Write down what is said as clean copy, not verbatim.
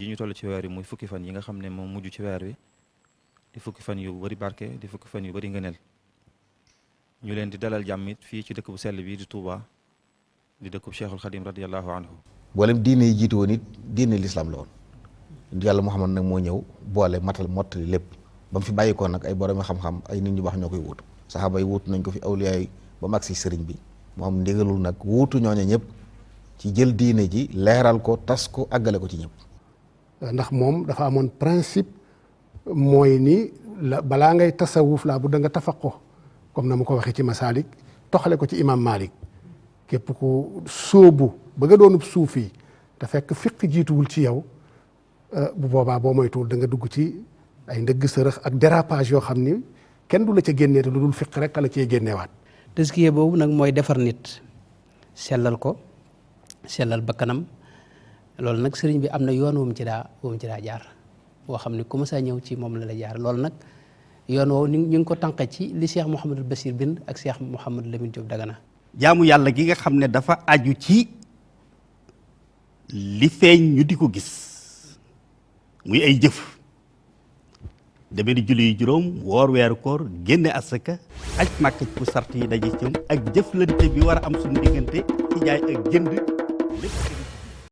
yi ñu toll ci weer yi muy fukki fan yi nga xam ne moom mujj ci weer wi di fukki fan yu bari barke di fukki fan yu bari ngëneel ñu leen di dalal jàmm it fii ci dëkk bu sell bi di Touba di dëkkub Cheikhul Khadim radiyallahu anhu. boolem diine yi jiitu woon it diine lislaam la woon yàlla Muhammad nag moo ñëw boole matal mottali lépp ba mu fi bàyyikoo nag ay borom xam-xam ay nit ñu baax ñoo koy wuutu saxaaba yi wuutu nañ ko fi awliya yi ba mag si sëriñ bi mu am ndigalul nag wuutu ñooñu ñëpp ci jël diine ji leeral ko tas ko àggale ko ci ñëpp. ndax moom dafa amoon principe mooy ni la balaa ngay tasawuf laa bu da nga tafaqo comme na mu ko waxee ci Masaalik toxale ko ci imam Malik képp ku sóobu ba nga doonub suufi te fekk fiq jiituwul ci yow bu boobaa boo moytuwul da nga dugg ci ay ndëgg sërëx ak dérapage yoo xam ni kenn du la ca génnee te lu dul fiq rek la cee génneewaat. tazkiya boobu nag mooy defar nit sellal ko sellal bakkanam loolu nag sëriñ bi am na yoon wu mu ci daa jaar boo xam ne ku ma saa ñëw ci moom la jaar loolu nag yoon woowu ñu ngi ko tànqe ci li Cheikh Mouhamadul Bachir bind ak Cheikh Mouhamadou Lamine Diop Dagana. jaamu yàlla gi nga xam ne dafa aju ci li feeñ ñu di ko gis muy ay jëf demee ni julli yu juróom woor weeru koor génne asaka aj màkk bu sart yi daje ci ak jëflante bi war a am suñu diggante ci jaay ak jënd lépp